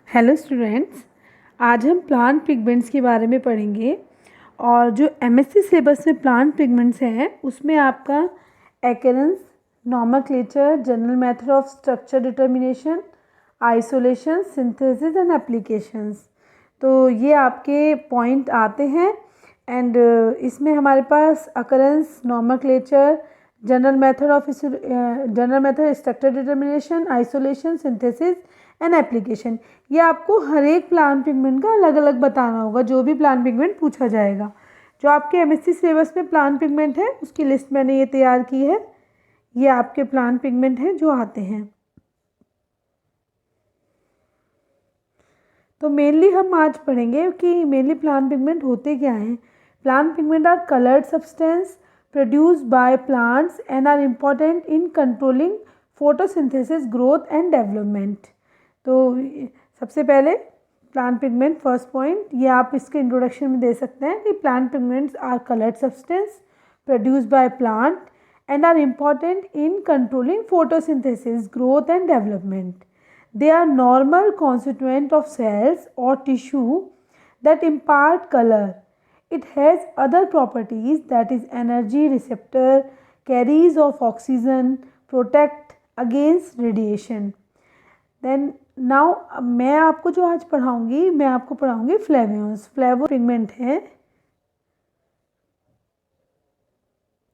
Hello students, आज हम plant pigments के बारे में पढ़ेंगे। और जो एमएससी सिलेबस में प्लांट पिगमेंट्स हैं उसमें आपका occurrence, nomenclature, general method of structure determination, isolation, synthesis and applications, तो ये आपके पॉइंट आते हैं। एंड इसमें हमारे पास occurrence, nomenclature, general method structure determination, isolation, synthesis and application, ये आपको हर एक प्लांट पिगमेंट का अलग अलग बताना होगा। जो भी प्लांट पिगमेंट पूछा जाएगा, जो आपके एमएससी सिलेबस में प्लांट पिगमेंट है उसकी लिस्ट मैंने ये तैयार की है। ये आपके प्लांट पिगमेंट हैं जो आते हैं। तो मेनली हम आज पढ़ेंगे कि मेनली प्लांट पिगमेंट होते क्या हैं। Plant pigment are coloured substance produced by plants and are important in controlling photosynthesis, growth and development। तो सबसे पहले प्लांट पिगमेंट, फर्स्ट पॉइंट ये आप इसके इंट्रोडक्शन में दे सकते हैं कि plant pigments are coloured substance produced by plant and are important in controlling photosynthesis, growth and development। They are normal constituent of cells or tissue that impart color। It has other properties, that is energy receptor, carries of oxygen, protect against radiation। Then now मैं आपको जो आज पढ़ाऊंगी, मैं आपको पढ़ाऊंगी फ्लेवियोन्स। Flavo pigment है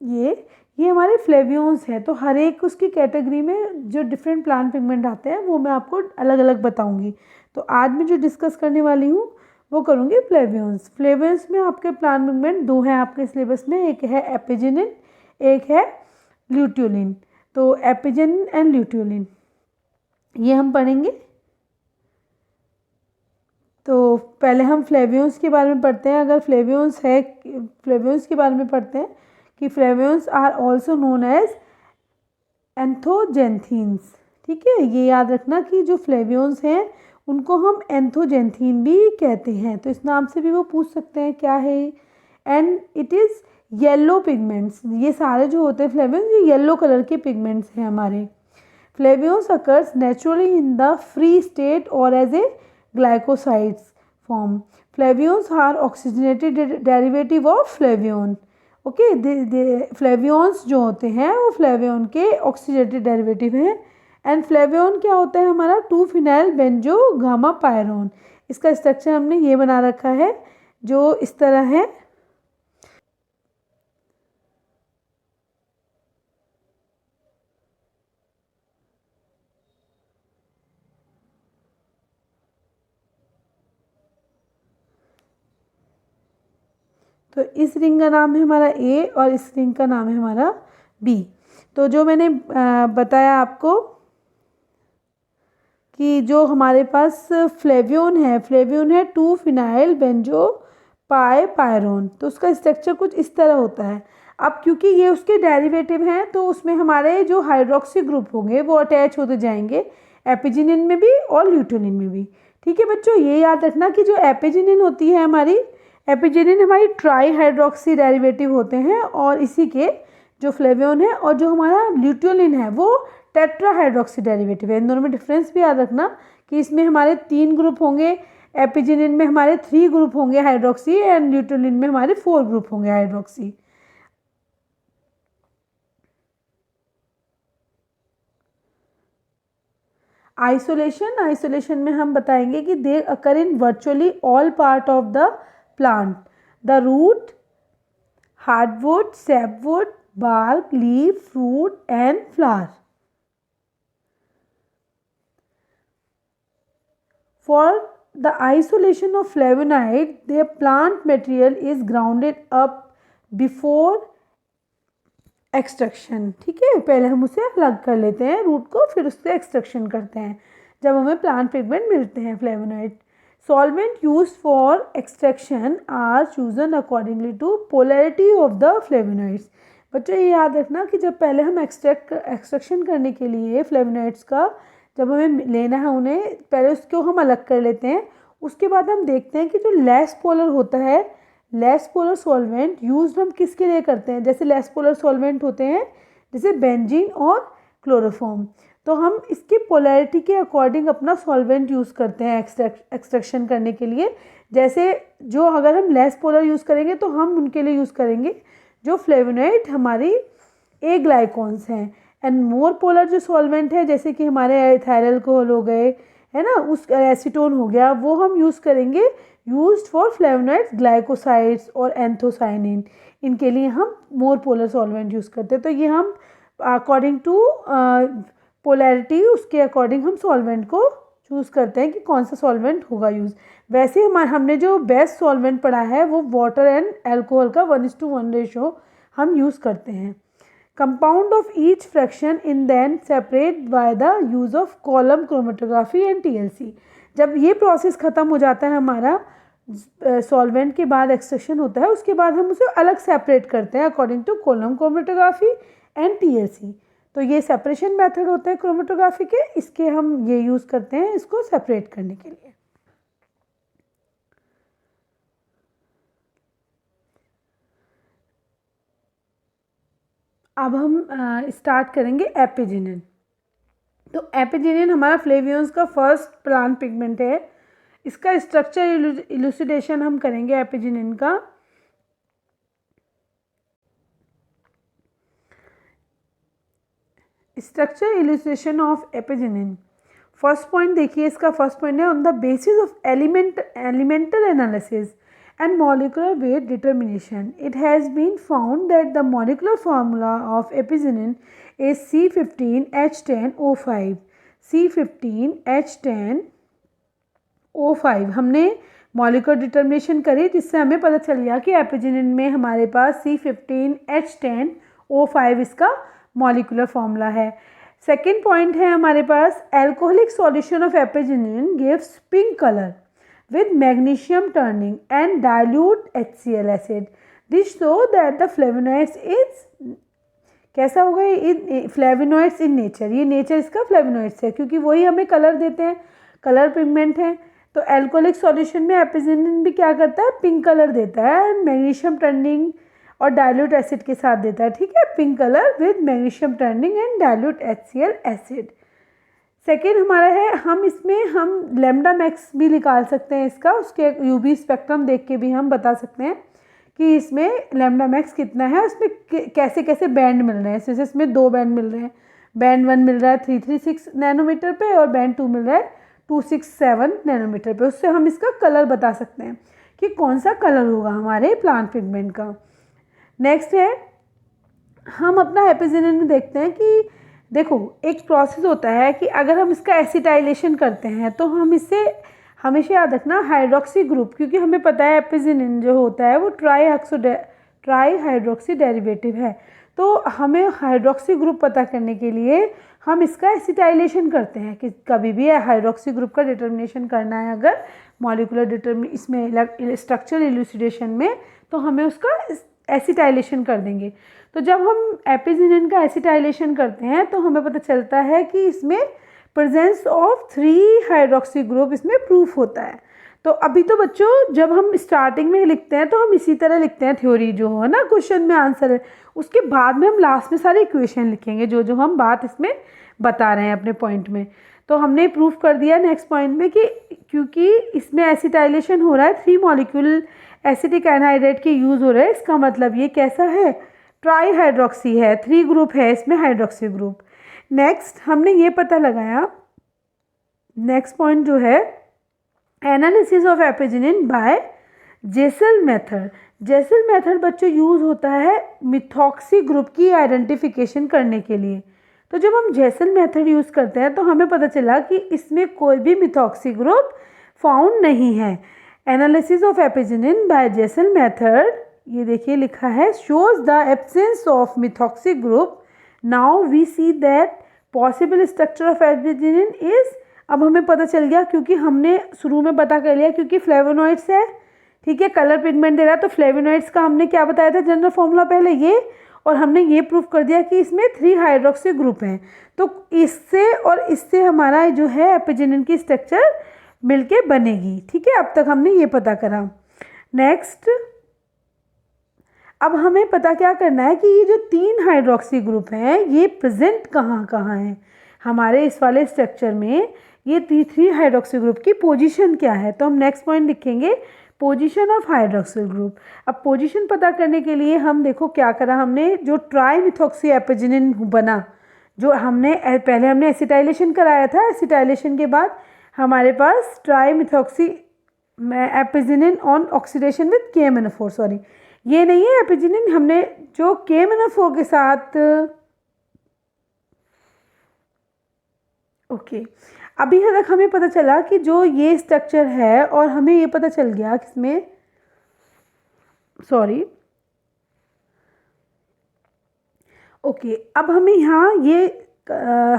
ये हमारे फ्लेवियोन्स हैं। तो हर एक उसकी कैटेगरी में जो डिफरेंट प्लांट पिगमेंट आते हैं वो मैं आपको अलग अलग बताऊंगी। तो आज मैं जो डिस्कस करने वाली हूँ वो करूँगी फ्लेवियोन्स। फ्लेवियोन्स में आपके प्लांट पिगमेंट दो हैं आपके सिलेबस में, एक है एपिजिनिन, एक है ल्यूटियोलिन। तो एपिजिनिन एंड ल्यूटियोलिन ये हम पढ़ेंगे। तो पहले हम फ्लेवियोन्स के बारे में पढ़ते हैं। अगर फ्लेवियोन्स के बारे में पढ़ते हैं कि फ्लेवियोन्स आर ऑल्सो नोन एज एंथोजेंथीन्स। ठीक है, ये याद रखना कि जो फ्लेवियोन्स हैं उनको हम एंथोजेंथीन भी कहते हैं। तो इस नाम से भी वो पूछ सकते हैं क्या है। And it is yellow pigments. ये सारे जो होते हैं फ्लेवियोन्स, ये येलो कलर के पिगमेंट्स हैं हमारे। Flavones occurs naturally in the free state और as a glycosides form. Flavones are oxygenated derivative of flavone. Okay, flavones जो होते हैं वो फ्लेवियोन के ऑक्सीडेटेड डेरिवेटिव हैं। एंड फ्लेवियोन क्या होता है हमारा 2-फिनाइल बेंजो गामा पायरोन। इसका स्ट्रक्चर हमने ये बना रखा है जो इस तरह है। तो इस रिंग का नाम है हमारा ए और इस रिंग का नाम है हमारा बी। तो जो मैंने बताया आपको कि जो हमारे पास फ्लेवियोन है 2-फिनाइल बेंजो पायरोन। तो उसका स्ट्रक्चर कुछ इस तरह होता है। अब क्योंकि ये उसके डेरिवेटिव हैं तो उसमें हमारे जो हाइड्रोक्सी ग्रुप होंगे वो अटैच होते जाएंगे एपिजिनिन में भी और ल्यूटियोलिन में भी। ठीक है बच्चों, ये याद रखना कि जो एपिजिनिन होती है हमारी, एपिजिनिन हमारी ट्राई हाइड्रोक्सी डेरिवेटिव होते हैं और इसी के जो फ्लेवियोन है, और जो हमारा ल्यूटियोलिन है वो टेट्रा हाइड्रोक्सी डेरिवेटिव है। इन दोनों में डिफरेंस भी याद रखना कि इसमें हमारे 3 ग्रुप होंगे, एपिजिनिन में हमारे 3 ग्रुप होंगे हाइड्रोक्सी, एंड ल्यूटियोलिन में हमारे 4 ग्रुप होंगे हाइड्रोक्सी। आइसोलेशन में हम बताएंगे कि they occur in virtually all part of the plant, the root, hardwood, sapwood, bark, leaf, fruit and flower। For the isolation of flavonoid, their plant material is grounded up before extraction। ठीक है, पहले हम उसे अलग कर लेते हैं root को, फिर उससे एक्सट्रैक्शन करते हैं जब हमें प्लांट पिगमेंट मिलते हैं flavonoid. Solvent used for extraction are chosen accordingly to polarity of the flavonoids। बच्चों ये याद रखना कि जब पहले हम एक्सट्रैक्शन करने के लिए फ्लेवोनॉइड्स का जब हमें लेना है उन्हें, पहले उसको हम अलग कर लेते हैं। उसके बाद हम देखते हैं कि जो लेस पोलर होता है, लेस पोलर सॉल्वेंट यूज हम किसके लिए करते हैं। जैसे लेस पोलर सॉल्वेंट होते हैं जैसे बेंजीन और क्लोरोफॉर्म। तो हम इसकी पोलैरिटी के अकॉर्डिंग अपना सॉल्वेंट यूज़ करते हैं एक्सट्रैक्शन करने के लिए। जैसे जो अगर हम लेस पोलर यूज़ करेंगे तो हम उनके लिए यूज़ करेंगे जो फ्लेवोनॉइड हमारी ए ग्लाइकॉन्स हैं, एंड मोर पोलर जो सॉल्वेंट है जैसे कि हमारे एथाइल अल्कोहल हो गए, है ना, उस एसीटोन हो गया, वो हम यूज़ करेंगे यूज्ड फॉर फ्लेवोनॉइड्स, ग्लाइकोसाइड्स और एंथोसाइनिन। इनके लिए हम मोर पोलर सॉल्वेंट यूज़ करते हैं। तो ये हम अकॉर्डिंग टू पोलैरिटी उसके अकॉर्डिंग हम सॉल्वेंट को चूज़ करते हैं कि कौन सा सॉल्वेंट होगा यूज़। वैसे हमने जो बेस्ट सॉल्वेंट पढ़ा है वो वाटर एंड अल्कोहल का 1:1 रेशो हम यूज़ करते हैं। Compound of each fraction in then separate by the use of column chromatography and TLC। जब ये प्रोसेस ख़त्म हो जाता है हमारा सॉल्वेंट के बाद एक्सट्रैक्शन होता है, उसके बाद हम उसे अलग सेपरेट करते हैं according to column chromatography and TLC। तो ये सेपरेशन मेथड होते हैं क्रोमेटोग्राफी के, इसके हम ये यूज़ करते हैं इसको सेपरेट करने के लिए। अब हम स्टार्ट करेंगे एपिजिनिन। तो एपिजिनिन हमारा फ्लेवियोन्स का फर्स्ट प्लांट पिगमेंट है। इसका स्ट्रक्चर इलुसिडेशन हम करेंगे एपिजिनिन का। Structure illustration of apigenin, first point देखिए, इसका फर्स्ट पॉइंट है on the basis of elemental analysis and molecular weight determination, it has been found that the molecular formula of epizinin is C15H10O5. C15H10O5 हमने molecular determination करी जिससे हमें पता चल गया कि एपिजिनिन में हमारे पास C15H10O5 इसका मॉलिक्यूलर फॉर्मूला है। सेकेंड पॉइंट है हमारे पास alcoholic solution of apigenin gives pink colour with magnesium turning and dilute HCl acid. This show that the flavonoids is कैसा होगा ये फ्लेवोनॉइड्स इन नेचर, ये नेचर इसका फ्लेवोनॉइड्स है क्योंकि वही हमें कलर देते हैं, कलर पिगमेंट है। तो एल्कोहलिक सॉल्यूशन में एपिजिनिन भी क्या करता है, पिंक कलर देता है, मैग्नीशियम टर्निंग और डाइल्यूट एसिड के साथ देता है, ठीक है, pink colour with magnesium turning and dilute HCl acid. Second हमारा है, हम इसमें हम लैम्डा मैक्स भी निकाल सकते हैं इसका, उसके UV स्पेक्ट्रम देख के भी हम बता सकते हैं कि इसमें लैम्डा मैक्स कितना है, उसमें कैसे कैसे बैंड मिल रहे हैं। जैसे इसमें 2 बैंड मिल रहे हैं, बैंड 1 मिल रहा है 336 नैनोमीटर पे और बैंड 2 मिल रहा है 267 नैनोमीटर पे। उससे हम इसका कलर बता सकते हैं कि कौन सा कलर होगा हमारे प्लांट पिगमेंट का। नेक्स्ट है, हम अपना एपिजिनिन में देखते हैं कि देखो एक प्रोसेस होता है कि अगर हम इसका एसिटाइलेशन करते हैं तो हम इससे हमेशा याद रखना हाइड्रोक्सी ग्रुप, क्योंकि हमें पता है एपिजिनिन जो होता है वो ट्राई हाइड्रोक्सी डेरिवेटिव है। तो हमें हाइड्रोक्सी ग्रुप पता करने के लिए हम इसका एसिटाइलेशन करते हैं कि कभी भी हाइड्रोक्सी ग्रुप का डिटर्मिनेशन करना है अगर मॉलिक्यूलर इसमें स्ट्रक्चरल इलुसिडेशन में, तो हमें उसका एसिटाइलेशन कर देंगे। तो जब हम एपिजिनिन का एसिटाइलेशन करते हैं तो हमें पता चलता है कि इसमें प्रेजेंस ऑफ 3 हाइड्रोक्सी ग्रुप इसमें प्रूफ होता है। तो अभी तो बच्चों जब हम स्टार्टिंग में लिखते हैं तो हम इसी तरह लिखते हैं, थ्योरी जो हो ना क्वेश्चन में आंसर है, उसके बाद में हम लास्ट में सारे इक्वेशन लिखेंगे जो जो हम बात इसमें बता रहे हैं अपने पॉइंट में। तो हमने प्रूफ कर दिया नेक्स्ट पॉइंट में कि क्योंकि इसमें एसिटाइलेशन हो रहा है, 3 मॉलिक्यूल एसिटिक एनहाइड्रेट के यूज़ हो रहे हैं, इसका मतलब ये कैसा है, ट्राई हाइड्रोक्सी है, 3 ग्रुप है इसमें हाइड्रोक्सी ग्रुप। नेक्स्ट हमने ये पता लगाया, नेक्स्ट पॉइंट जो है analysis of apigenin by Zeisel method. Zeisel method बच्चों यूज़ होता है मिथॉक्सी ग्रुप की आइडेंटिफिकेशन करने के लिए। तो जब हम जेसल मेथड यूज़ करते हैं तो हमें पता चला कि इसमें कोई भी मिथॉक्सी ग्रुप फाउंड नहीं है। Analysis of apigenin by Zeisel method, ये देखिए लिखा है, shows the absence of methoxy group. Now we see that possible structure of apigenin is, अब हमें पता चल गया क्योंकि हमने शुरू में पता कर लिया क्योंकि फ्लेवोनॉइड्स है, ठीक है, कलर पिगमेंट दे रहा है, तो फ्लेवोनॉइड्स का हमने क्या बताया था जनरल फॉर्मूला पहले ये, और हमने ये प्रूफ कर दिया कि इसमें 3 हाइड्रोक्सी ग्रुप हैं। तो इससे और इससे हमारा जो है एपिजिनिन की स्ट्रक्चर मिलके बनेगी, ठीक है। अब तक हमने ये पता करा। नेक्स्ट अब हमें पता क्या करना है कि ये जो 3 हाइड्रोक्सी ग्रुप हैं ये प्रेजेंट कहाँ कहाँ हैं। हमारे इस वाले स्ट्रक्चर में ये 3 हाइड्रोक्सिल ग्रुप की पोजीशन क्या है। तो हम नेक्स्ट पॉइंट लिखेंगे पोजीशन ऑफ हाइड्रोक्सिल ग्रुप। अब पोजीशन पता करने के लिए हम देखो क्या करा हमने, जो ट्राई मिथॉक्सी एपिजिनिन बना, जो हमने पहले हमने एसिटाइलेशन कराया था, एसिटाइलेशन के बाद हमारे पास trimethoxy apigenin on oxidation with KMnO4, sorry ये नहीं है एपिजिनिन, हमने जो KMnO4 के साथ ओके अभी तक हमें पता चला कि जो ये स्ट्रक्चर है, और हमें ये पता चल गया किसमें, सॉरी ओके अब हमें यहाँ ये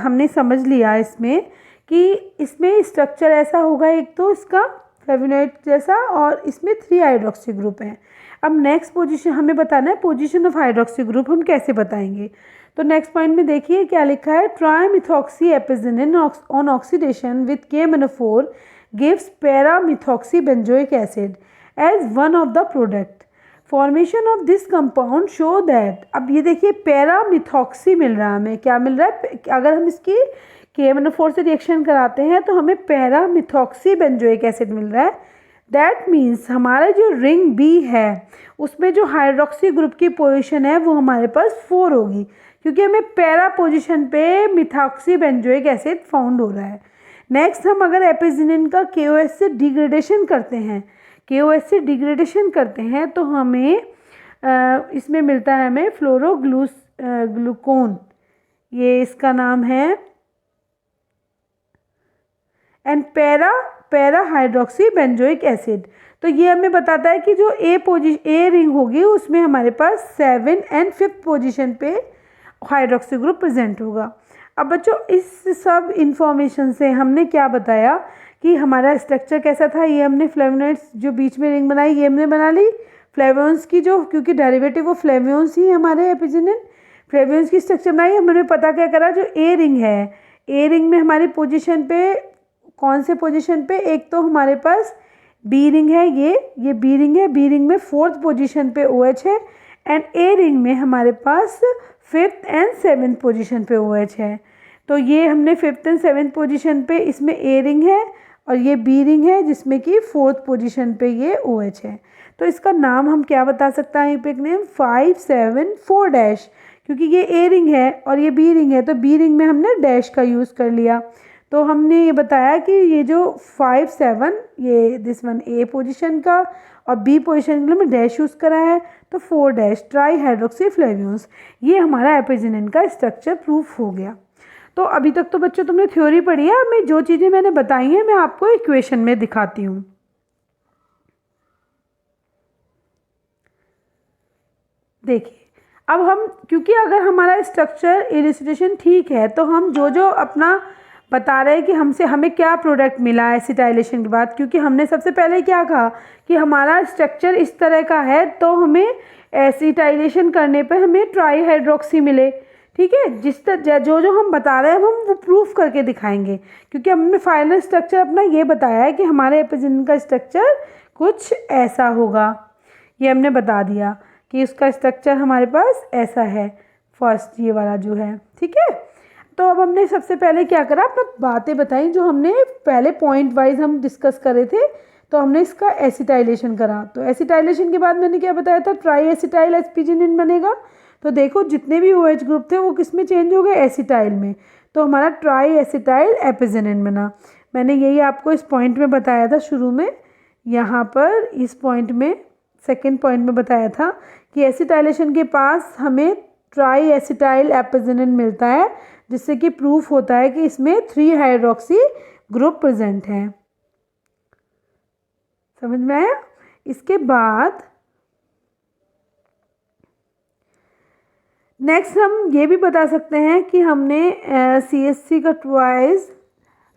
हमने समझ लिया इसमें कि इसमें स्ट्रक्चर ऐसा होगा, एक तो इसका फ्लेवोनोइड जैसा, और इसमें 3 हाइड्रोक्सी ग्रुप हैं। अब नेक्स्ट पोजीशन हमें बताना है, पोजीशन ऑफ हाइड्रोक्सी ग्रुप हम कैसे बताएंगे। तो नेक्स्ट पॉइंट में देखिए क्या लिखा है, trimethoxy apigenin on oxidation with KMnO4 gives para methoxy benzoic acid as one of the product. Formation of this compound show that, अब ये देखिए पैरा मिथॉक्सी मिल रहा है हमें, क्या मिल रहा है, अगर हम इसकी KMnO4 से रिएक्शन कराते हैं तो हमें पैरा मिथॉक्सी बेंजोइक एसिड मिल रहा है। दैट मीन्स हमारा जो रिंग बी है उसमें जो हाइड्रोक्सी ग्रुप की पोजीशन है वो हमारे पास 4 होगी, क्योंकि हमें पैरा पोजीशन पे मिथॉक्सी बेंजोइक एसिड फाउंड हो रहा है। नेक्स्ट हम अगर एपिजिनिन का KOH से डिग्रेडेशन करते हैं, KOH से डिग्रेडेशन करते हैं तो हमें इसमें मिलता है हमें फ्लोरोग्लूकोन, ये इसका नाम है, and para hydroxy benzoic acid. तो ये हमें बताता है कि जो ए रिंग होगी उसमें हमारे पास 7 एंड 5th पोजीशन पे हाइड्रोक्सी ग्रुप प्रेजेंट होगा। अब बच्चों इस सब इंफॉर्मेशन से हमने क्या बताया कि हमारा स्ट्रक्चर कैसा था। ये हमने फ्लेवोनॉइड्स जो बीच में रिंग बनाई ये हमने बना ली, फ्लेवोन्स की जो, क्योंकि डेरिवेटिव वो फ्लेवोन्स ही हमारे एपिजिनिन, फ्लेवोन्स की स्ट्रक्चर बनाई। हमने पता क्या करा, जो ए रिंग है, ए रिंग में हमारी पोजीशन पे, कौन से पोजीशन पे, एक तो हमारे पास बी रिंग है, ये बी रिंग है, बी रिंग में 4th पोजीशन पे OH है, एंड ए रिंग में हमारे पास 5th एंड 7th पोजीशन पे OH है। तो ये हमने 5th एंड 7th पोजीशन पे इसमें ए रिंग है, और ये बी रिंग है जिसमें कि 4th पोजीशन पे ये OH है। तो इसका नाम हम क्या बता सकते हैं, पिक नेम 574-, क्योंकि ये ए रिंग है और ये बी रिंग है, तो बी रिंग में हमने डैश का यूज़ कर लिया। तो हमने ये बताया कि ये जो 5-7, ये दिस वन ए पोजीशन का, और बी पोजीशन के लिए हमने डैश यूज़ करा है, तो 4- ट्राई हाइड्रोक्सी फ्लेवियोन्स, ये हमारा एपिजिनिन का स्ट्रक्चर प्रूफ हो गया। तो अभी तक तो बच्चों तुमने थ्योरी पढ़ी है, मैं जो चीज़ें मैंने बताई हैं मैं आपको इक्वेशन में दिखाती हूँ। देखिए अब हम, क्योंकि अगर हमारा स्ट्रक्चर इलिस्ट्रेशन ठीक है तो हम जो अपना बता रहे हैं कि हमें क्या प्रोडक्ट मिला एसिटाइलेशन के बाद, क्योंकि हमने सबसे पहले क्या कहा कि हमारा स्ट्रक्चर इस तरह का है तो हमें एसिटाइलेशन करने पे हमें ट्राई हाइड्रोक्सी मिले, ठीक है। जो हम बता रहे हैं हम वो प्रूफ करके दिखाएंगे, क्योंकि हमने फाइनल स्ट्रक्चर अपना ये बताया है कि हमारे एपिजिनिन का स्ट्रक्चर कुछ ऐसा होगा, ये हमने बता दिया कि उसका स्ट्रक्चर हमारे पास ऐसा है, फर्स्ट ये वाला जो है, ठीक है। तो अब हमने सबसे पहले क्या करा, अपना बातें बताई जो हमने पहले पॉइंट वाइज हम डिस्कस करे थे। तो हमने इसका एसिटाइलेशन करा, तो एसिटाइलेशन के बाद मैंने क्या बताया था, ट्राई एसिटाइल एपिजिनिन बनेगा। तो देखो जितने भी OH ग्रुप थे वो किस में चेंज हो गए, एसिटाइल में, तो हमारा ट्राई एसिटाइल एपिजिनिन बना। मैंने यही आपको इस पॉइंट में बताया था शुरू में, यहाँ पर इस पॉइंट में, सेकेंड पॉइंट में बताया था कि एसिटाइलेशन के पास हमें ट्राई एसिटाइल एपिजिनिन मिलता है, जिससे कि प्रूफ होता है कि इसमें 3 हाइड्रोक्सी ग्रुप प्रेजेंट है। समझ में आया। इसके बाद नेक्स्ट हम ये भी बता सकते हैं कि हमने CH3 का ट्वाइस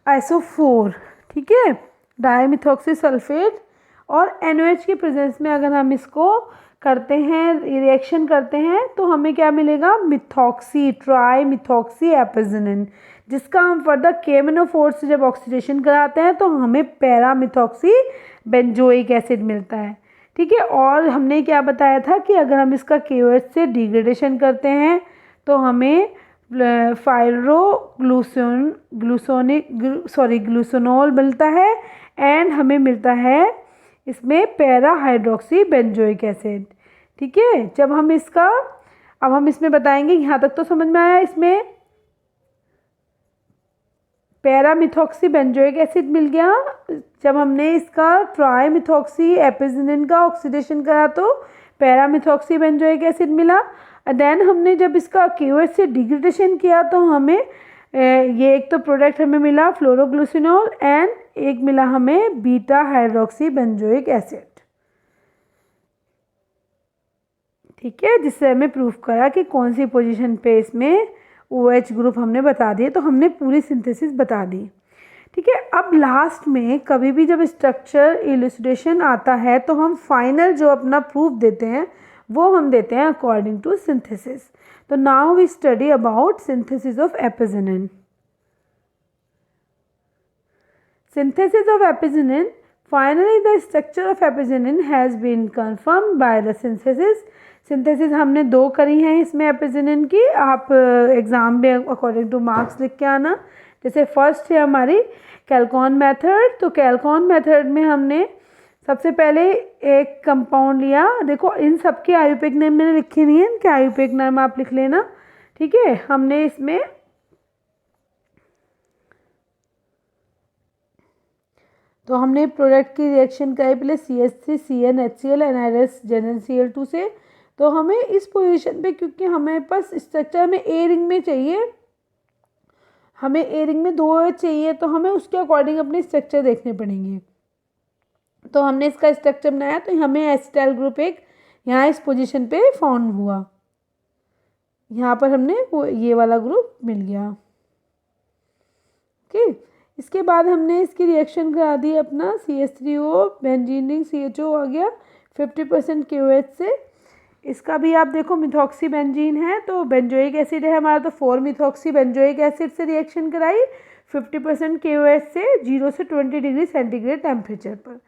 SO4, ठीक है, डाईमिथॉक्सी सल्फेट, और NOH के प्रेजेंस में अगर हम इसको करते हैं, रिएक्शन करते हैं, तो हमें क्या मिलेगा, मिथॉक्सी, ट्राई मिथॉक्सी एपिजिनिन, जिसका हम फर्दर KMnO4 से जब ऑक्सीडेशन कराते हैं तो हमें पैरा मिथॉक्सी बेंजोइक एसिड मिलता है, ठीक है। और हमने क्या बताया था कि अगर हम इसका KOH से डिग्रेडेशन करते हैं तो हमें ग्लूसोनॉल मिलता है एंड हमें मिलता है इसमें पैरा हाइड्रोक्सी बेंजोइक एसिड। ठीक है, अब हम इसमें बताएंगे, यहाँ तक तो समझ में आया। इसमें पैरा मिथॉक्सी बेंजोइक एसिड मिल गया। जब हमने इसका ट्राई मिथॉक्सी एपिजिनिन का ऑक्सीडेशन करा तो पैरा मिथॉक्सी बेंजोइक एसिड मिला। देन हमने जब इसका KOH से डिग्रेडेशन किया तो हमें ये एक तो प्रोडक्ट हमें मिला फ्लोरोग्लूसिनॉल एंड एक मिला हमें बीटा हाइड्रोक्सी बेंजोइक एसिड। ठीक है, जिससे हमें प्रूफ करा कि कौन सी पोजीशन पे इसमें OH ग्रुप हमने बता दिए, तो हमने पूरी सिंथेसिस बता दी। ठीक है, अब लास्ट में कभी भी जब स्ट्रक्चर इलुसिडेशन आता है तो हम फाइनल जो अपना प्रूफ देते हैं वो हम देते हैं अकॉर्डिंग टू सिंथेसिस। तो now we study about synthesis of apigenin. Synthesis of apigenin, finally the structure of apigenin has been confirmed by the synthesis हमने 2 करी हैं इसमें एपिजिनिन की। आप एग्ज़ाम में अकॉर्डिंग टू मार्क्स लिख के आना। जैसे फर्स्ट है हमारी कैल्कॉन मेथड। तो कैल्कॉन मेथड में हमने सबसे पहले एक कंपाउंड लिया। देखो इन सब के आयुपेक नेम मैंने लिखे नहीं है, इनके आयुपेक नाम आप लिख लेना। ठीक है, हमने इसमें तो हमने प्रोडक्ट की रिएक्शन कराई पहले CH3CN HCl एनहाइड्रस ZnCl2 से। तो हमें इस पोजीशन पे, क्योंकि हमें पास स्ट्रक्चर हमें A रिंग में चाहिए, हमें A रिंग में 2 OH चाहिए, तो हमें उसके अकॉर्डिंग अपने स्ट्रक्चर देखने पड़ेंगे। तो हमने इसका स्ट्रक्चर बनाया तो हमें एसिटाइल ग्रुप एक यहाँ इस पोजीशन पे फाउंड हुआ। यहाँ पर हमने वो ये वाला ग्रुप मिल गया। ओके, इसके बाद हमने इसकी रिएक्शन करा दी अपना CH3O बेंजीन रिंग CHO आ गया 50% KOH से। इसका भी आप देखो मिथॉक्सी बेंजीन है तो बेंजोइक एसिड है हमारा, तो 4 मिथॉक्सी बेंजोइक एसिड से रिएक्शन कराई 50% KOH से 0 से 20 डिग्री सेंटीग्रेड टेम्परेचर पर।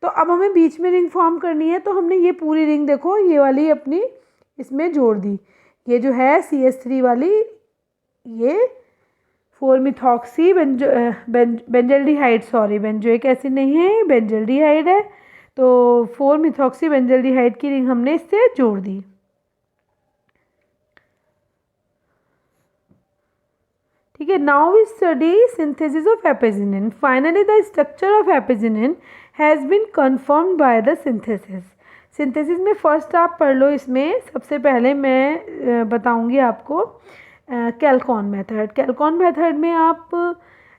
तो अब हमें बीच में रिंग फॉर्म करनी है, तो हमने ये पूरी रिंग देखो ये वाली अपनी इसमें जोड़ दी। ये जो है CH3 वाली, ये 4 methoxy benzaldehyde, sorry benzoic acid नहीं है, ये बेंजल्डिहाइड है। तो 4 मिथॉक्सी बेंजल्डिहाइड की रिंग हमने इससे जोड़ दी। ठीक है, now we study synthesis of apigenin. Finally the structure of apigenin has been confirmed by the synthesis में फर्स्ट आप पढ़ लो। इसमें सबसे पहले मैं बताऊंगी आपको कैल्कॉन मेथड में आप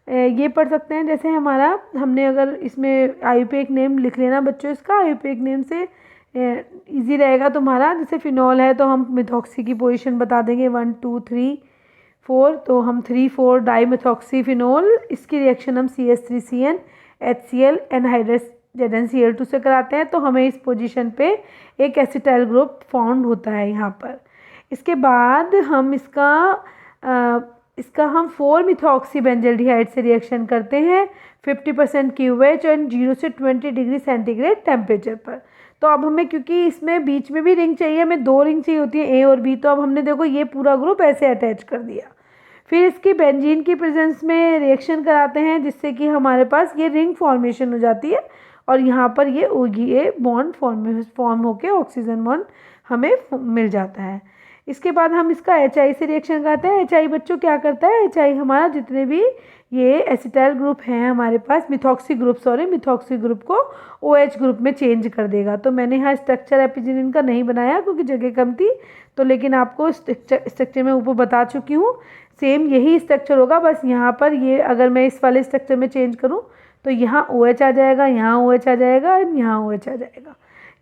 ये पढ़ सकते हैं। जैसे हमारा हमने अगर इसमें आयुपेक नेम लिख लेना बच्चों, इसका आयुपेक नेम से इजी रहेगा तुम्हारा। जैसे फिनॉल है तो हम मिथॉक्सी की पोजीशन बता देंगे 1 2 3 4, तो हम 3 4 डाई मिथॉक्सी फिनॉल। इसकी रिएक्शन हम CH3CN HCl एनहाइड्रस ZnCl2 से कराते हैं, तो हमें इस पोजीशन पे एक एसिटाइल ग्रुप फाउंड होता है यहाँ पर। इसके बाद हम इसका हम 4 मिथॉक्सी बेंजल्डिहाइड से रिएक्शन करते हैं 50% KOH एंड 0 से 20 डिग्री सेंटीग्रेड टेम्परेचर पर। तो अब हमें, क्योंकि इसमें बीच में भी रिंग चाहिए, हमें 2 रिंग चाहिए होती है A और B, तो अब हमने देखो ये पूरा ग्रुप ऐसे अटैच कर दिया। फिर इसकी बेंजीन की प्रेजेंस में रिएक्शन कराते हैं जिससे कि हमारे पास ये रिंग फॉर्मेशन हो जाती है और यहाँ पर ये बॉन्ड फॉर्म होकर ऑक्सीजन बॉन्ड हमें मिल जाता है। इसके बाद हम इसका HI से रिएक्शन कराते हैं। HI बच्चों क्या करता है, HI हमारा जितने भी ये एसिटाइल ग्रुप हैं हमारे पास, मिथॉक्सी ग्रुप को OH ग्रुप में चेंज कर देगा। तो मैंने यहाँ स्ट्रक्चर एपिजिनिन का नहीं बनाया क्योंकि जगह कम थी, तो लेकिन आपको स्ट्रक्चर में ऊपर बता चुकी हूँ। सेम यही स्ट्रक्चर होगा, बस यहाँ पर ये अगर मैं इस वाले स्ट्रक्चर में चेंज करूँ तो यहाँ OH आ जाएगा, यहाँ OH आ जाएगा, यहाँ OH आ जाएगा।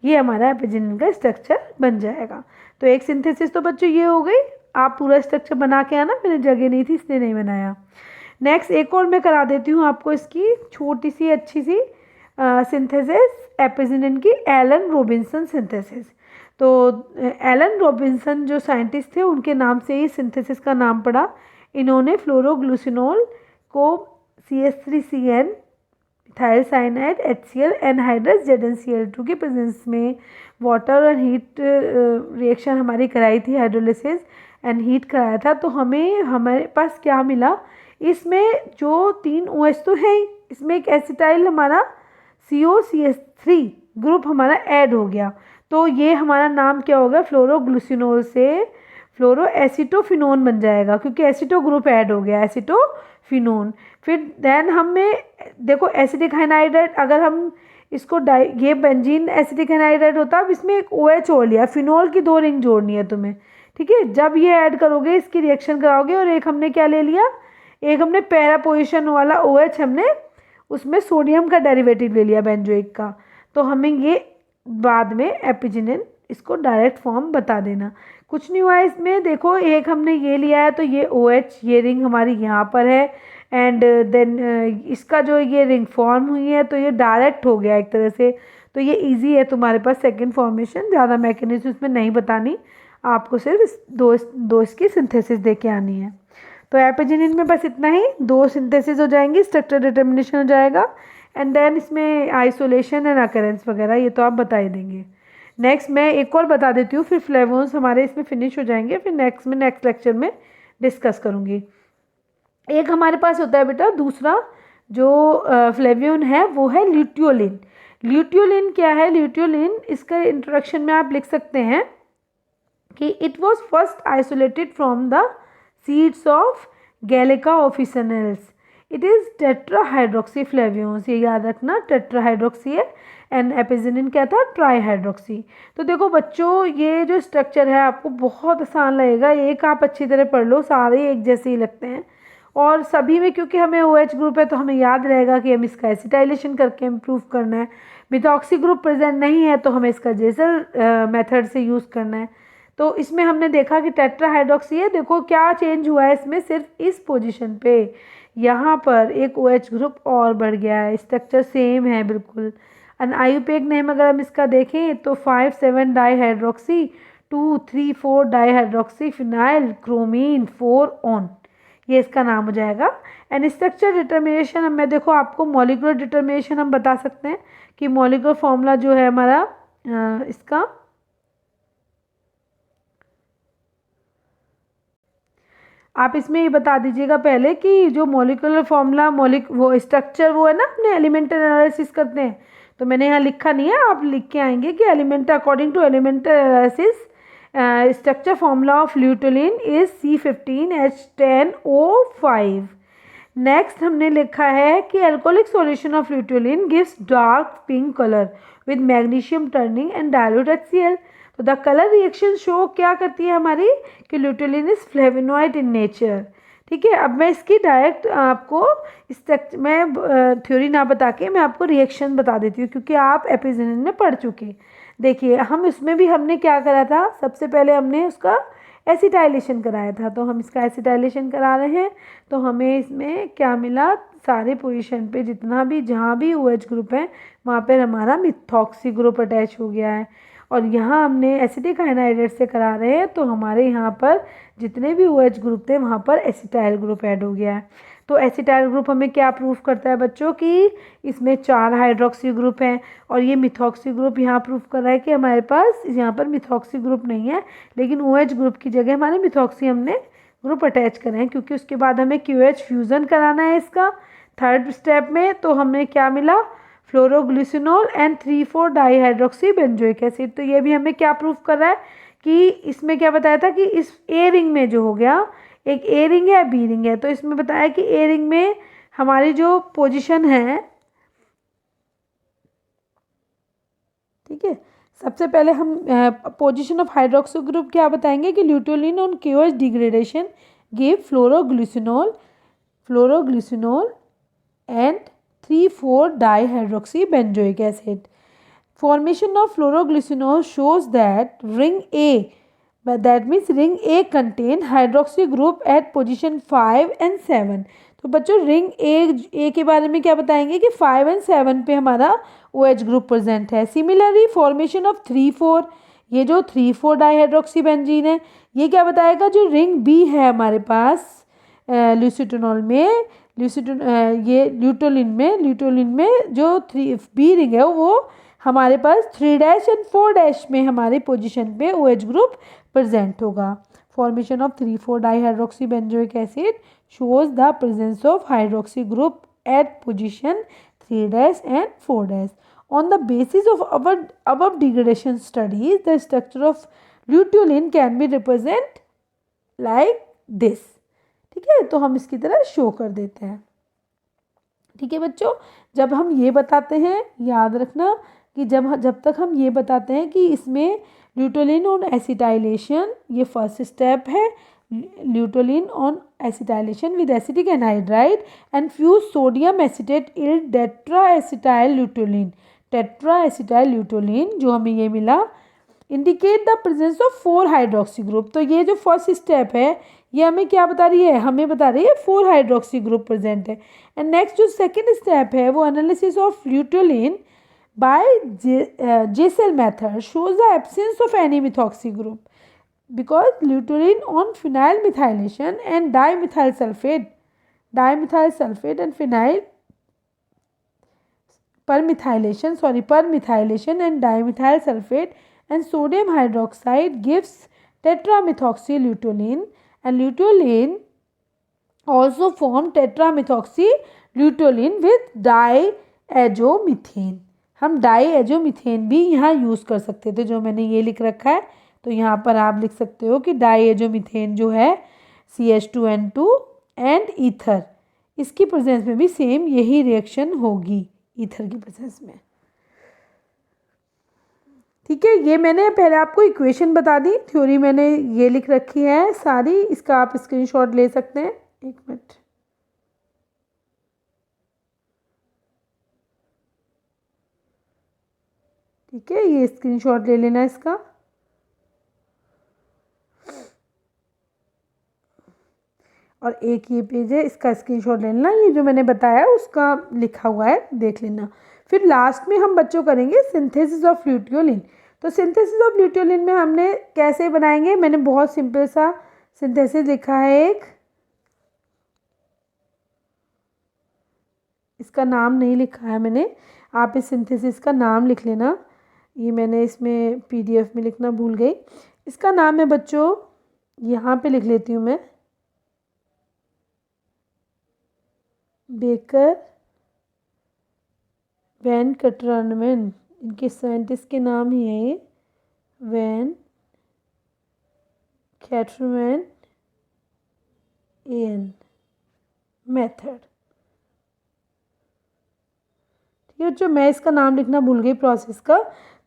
ये हमारा एपिजिनिन का स्ट्रक्चर बन जाएगा। तो एक सिंथेसिस तो बच्चों ये हो गई। आप पूरा स्ट्रक्चर बना के आना, मैंने जगह नहीं थी इसलिए नहीं बनाया। नेक्स्ट एक और मैं करा देती हूँ आपको इसकी छोटी सी अच्छी सी सिंथेसिस एपिजिनिन की, एलन रॉबिन्सन सिंथेसिस। तो एलन रॉबिन्सन जो साइंटिस्ट थे उनके नाम से ही सिंथेसिस का नाम पड़ा। इन्होंने फ्लोरोग्लूसिनॉल को CH3CN methyl cyanide HCl anhydrous ZnCl2 की प्रेजेंस में वाटर और हीट रिएक्शन हमारी कराई थी हाइड्रोलिसिस एंड हीट कराया था, तो हमें हमारे पास क्या मिला, इसमें जो 3 OH तो है ही, इसमें एक एसिटाइल हमारा COCH3 ग्रुप हमारा ऐड हो गया, तो ये हमारा नाम क्या होगा, फ्लोरोग्लूसिनोल से फ्लोरोएसिटोफिनोन बन जाएगा, क्योंकि एसिटो ग्रुप ऐड हो गया, एसिटोफिनोन। फिर देन हमें देखो एसिटिक हाइनाइड्राइड, अगर हम इसको ये बेंजीन एसिटिक हाइनाइड्राइड होता है, अब इसमें एक OH और लिया, फिनोल की 2 रिंग जोड़नी है तुम्हें, ठीक है। जब ये ऐड करोगे इसकी रिएक्शन कराओगे, और एक हमने क्या ले लिया, एक हमने पैरा पोजिशन वाला OH हमने उसमें सोडियम का डेरिवेटिव ले लिया बेंजोइक का, तो हमें ये बाद में एपिजिनिन इसको डायरेक्ट फॉर्म बता देना, कुछ नहीं हुआ इसमें। देखो एक हमने ये लिया है, तो ये OH ये रिंग हमारी यहाँ पर है, एंड देन इसका जो ये रिंग फॉर्म हुई है, तो ये डायरेक्ट हो गया एक तरह से, तो ये इजी है तुम्हारे पास सेकंड फॉर्मेशन, ज़्यादा मैकेनिज्म इसमें नहीं बतानी, आपको सिर्फ दो इसकी सिंथेसिस दे के आनी है। तो एपिजिनिन में बस इतना ही, 2 सिंथेसिस हो जाएंगी, स्ट्रक्चर डिटर्मिनेशन हो जाएगा, एंड देन इसमें आइसोलेशन एंड अकरेंस वगैरह ये तो आप बता ही देंगे। नेक्स्ट मैं एक और बता देती हूँ, फिर फ्लेवोन्स हमारे इसमें फिनिश हो जाएंगे, फिर नेक्स्ट लेक्चर में डिस्कस करूँगी। एक हमारे पास होता है बेटा दूसरा जो फ्लेवियन है, वो है ल्यूटियोलिन। ल्यूटियोलिन क्या है, ल्यूटियोलिन इसका इंट्रोडक्शन में आप लिख सकते हैं कि it was first isolated from the seeds of Galega officinalis, it is tetrahydroxyflavones, ये याद रखना, टेट्राहाइड्रोक्सी है, एंड एपिजिनिन क्या था, ट्राईहाइड्रोक्सी। तो देखो बच्चों ये जो स्ट्रक्चर है आपको बहुत आसान लगेगा, एक आप अच्छी तरह पढ़ लो, सारे एक जैसे ही लगते हैं, और सभी में क्योंकि हमें OH ग्रुप है तो हमें याद रहेगा कि हम इसका एसिटाइलेशन करके इम्प्रूव करना है, मिथॉक्सी ग्रुप प्रेजेंट नहीं है तो हमें इसका जेसल मेथड से यूज़ करना है। तो इसमें हमने देखा कि टेट्राहाइड्रोक्सी है, देखो क्या चेंज हुआ है इसमें, सिर्फ इस पोजीशन पे यहाँ पर एक OH ग्रुप और बढ़ गया है, स्ट्रक्चर सेम है बिल्कुल। एंड आईयूपीएक नेम अगर हम इसका देखें तो 5,7 डाईहाइड्रोक्सी 2,3,4 डाईहाइड्रोक्सी फिनाइल क्रोमीन 4 ऑन, ये इसका नाम हो जाएगा। एंड स्ट्रक्चर डिटर्मिनेशन हमें देखो आपको मॉलिक्यूलर डिटर्मिनेशन हम बता सकते हैं कि मॉलिक्यूलर फॉर्मूला जो है हमारा इसका आप इसमें ये बता दीजिएगा पहले कि जो मॉलिक्यूलर फॉर्मूला वो स्ट्रक्चर वो है ना, अपने एलिमेंटल एनालिसिस करते हैं, तो मैंने यहाँ लिखा नहीं है, आप लिख के आएंगे कि element according to elemental analysis structure formula of luteolin is C15H10O5। Next हमने लिखा है कि alcoholic solution of luteolin gives dark pink colour with magnesium turning and dilute HCl। तो द कलर रिएक्शन शो क्या करती है हमारी कि luteolin is flavonoid in nature, ठीक है। अब मैं इसकी डायरेक्ट आपको मैं थ्योरी ना बता के मैं आपको रिएक्शन बता देती हूँ, क्योंकि आप एपिजिनिन में पढ़ चुके। देखिए हम इसमें भी हमने क्या करा था, सबसे पहले हमने उसका एसिटाइलेशन कराया था, तो हम इसका एसिटाइलेशन करा रहे हैं, तो हमें इसमें क्या मिला, सारे पोजीशन पे जितना भी जहाँ भी OH ग्रुप है वहाँ पर हमारा मिथॉक्सी ग्रुप अटैच हो गया है, और यहाँ हमने एसिटिक हाइनाइड्रेट से करा रहे हैं, तो हमारे यहाँ पर जितने भी OH ग्रुप थे वहाँ पर एसिटाइल ग्रुप ऐड हो गया है। तो एसिटाइल ग्रुप हमें क्या प्रूफ करता है बच्चों कि इसमें 4 हाइड्रोक्सी ग्रुप हैं, और ये मिथॉक्सी ग्रुप यहाँ प्रूफ कर रहा है कि हमारे पास यहाँ पर मिथॉक्सी ग्रुप नहीं है, लेकिन OH ग्रुप की जगह हमारे मिथॉक्सी हमने ग्रुप अटैच करे हैं, क्योंकि उसके बाद हमें QH फ्यूज़न कराना है इसका थर्ड स्टेप में। तो हमें क्या मिला, फ्लोरोग्लिसिनोल एंड 3,4 डाईहाइड्रोक्सी बेंजोइक एसिड। तो ये भी हमें क्या प्रूफ कर रहा है कि इसमें क्या बताया था कि इस ए रिंग में जो हो गया, एक ए रिंग है बी रिंग है, तो इसमें बताया कि ए रिंग में हमारी जो पोजीशन है, ठीक है, सबसे पहले हम पोजीशन ऑफ हाइड्रोक्सी ग्रुप क्या बताएंगे कि luteolin on QH degradation give phloroglucinol and 3,4 dihydroxy benzoic acid. Formation of fluoroglycinol shows that ring A, that means ring A contain hydroxy group at position 5 and 7. तो बच्चों ring ए के बारे में क्या बताएंगे कि 5 and 7 पे हमारा OH ग्रुप प्रेजेंट है। सिमिलरली फॉर्मेशन ऑफ 3,4, ये जो 3,4 डाईहाइड्रोक्सी बेंजीन है, ये क्या बताएगा, जो रिंग बी है हमारे पास ल्यूसिटोनॉल में, ये ल्यूटोलिन में जो 3B रिंग है वो हमारे पास 3' एंड 4' में हमारी पोजीशन पे OH ग्रुप प्रेजेंट होगा। formation of 3,4-dihydroxybenzoic acid shows the presence of hydroxy group at position 3' and 4'. On the basis of above degradation studies, the structure of luteolin can be represented like this. ठीक है, तो हम इसकी तरह show कर देते हैं. ठीक है बच्चों, जब हम ये बताते हैं, याद रखना कि जब तक हम ये बताते हैं कि इसमें ल्यूटोलिन ऑन एसिटाइलेशन, ये फर्स्ट स्टेप है, luteolin on acetylation with acetic anhydride and fuse sodium acetate yield tetra acetyl luteolin. Tetra acetyl luteolin जो हमें ये मिला indicate the presence of 4 hydroxy group. तो ये जो फर्स्ट स्टेप है ये हमें क्या बता रही है, हमें बता रही है 4 हाइड्रोक्सी ग्रुप प्रेजेंट है. एंड नेक्स्ट जो सेकेंड स्टेप है वो analysis of luteolin by JCell method shows the absence of any methoxy group because luteolin on phenyl methylation and dimethyl sulfate and phenyl permethylation and dimethyl sulfate and sodium hydroxide gives tetramethoxy luteolin, and luteolin also form tetramethoxy luteolin with diazomethane. हम डाईएजोमीथेन भी यहाँ use कर सकते थे, जो मैंने ये लिख रखा है. तो यहाँ पर आप लिख सकते हो कि डाईएजोमीथेन जो है CH2N2 एंड ईथर, इसकी प्रेजेंस में भी सेम यही रिएक्शन होगी ईथर की प्रेजेंस में. ठीक है, ये मैंने पहले आपको इक्वेशन बता दी, थ्योरी मैंने ये लिख रखी है सारी, इसका आप स्क्रीनशॉट ले सकते हैं. एक मिनट, ठीक है, ये स्क्रीनशॉट ले लेना इसका. और एक ये पेज है, इसका स्क्रीनशॉट ले लेना, ये जो मैंने बताया उसका लिखा हुआ है, देख लेना. फिर लास्ट में हम बच्चों करेंगे सिंथेसिस ऑफ ल्यूटियोलिन. तो सिंथेसिस ऑफ ल्यूटियोलिन में हमने कैसे बनाएंगे, मैंने बहुत सिंपल सा सिंथेसिस लिखा है एक, इसका नाम नहीं लिखा है मैंने, आप इस सिंथेसिस का नाम लिख लेना. ये मैंने इसमें PDF में लिखना भूल गई. इसका नाम है बच्चों, यहाँ पे लिख लेती हूँ मैं, बेकर वैन कटरनमैन, इनके साइंटिस्ट के नाम ही है ये, वैन कैटरमैन एन मेथड. ठीक है बच्चों, मैं इसका नाम लिखना भूल गई प्रोसेस का,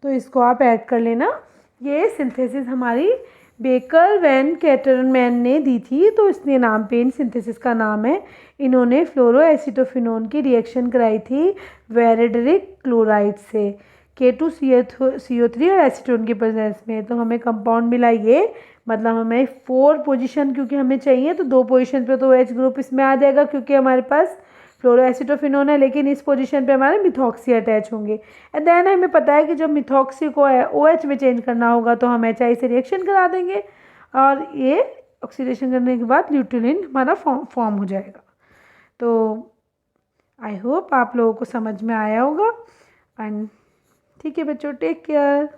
तो इसको आप ऐड कर लेना. ये सिंथेसिस हमारी बेकर वैन कैटरमैन ने दी थी, तो इसने नाम पे इन सिंथेसिस का नाम है. इन्होंने फ्लोरोएसीटोफिनोन की रिएक्शन कराई थी वेरेडरिक क्लोराइड से K2CO3 और एसीटोन की प्रेजेंस में. तो हमें कंपाउंड मिला ये, मतलब हमें 4 पोजीशन क्योंकि हमें चाहिए, तो 2 पोजीशन पे तो OH ग्रुप इसमें आ जाएगा क्योंकि हमारे पास फ्लोरोएसीटोफिनोन है, लेकिन इस पोजीशन पे हमारे मिथॉक्सी अटैच होंगे. एंड देन हमें पता है कि जब मिथॉक्सी को OH में चेंज करना होगा तो हम HI से रिएक्शन करा देंगे और ये ऑक्सीडेशन करने के बाद ल्यूटियोलिन हमारा फॉर्म हो जाएगा. तो आई होप आप लोगों को समझ में आया होगा. एंड ठीक है बच्चों, टेक केयर.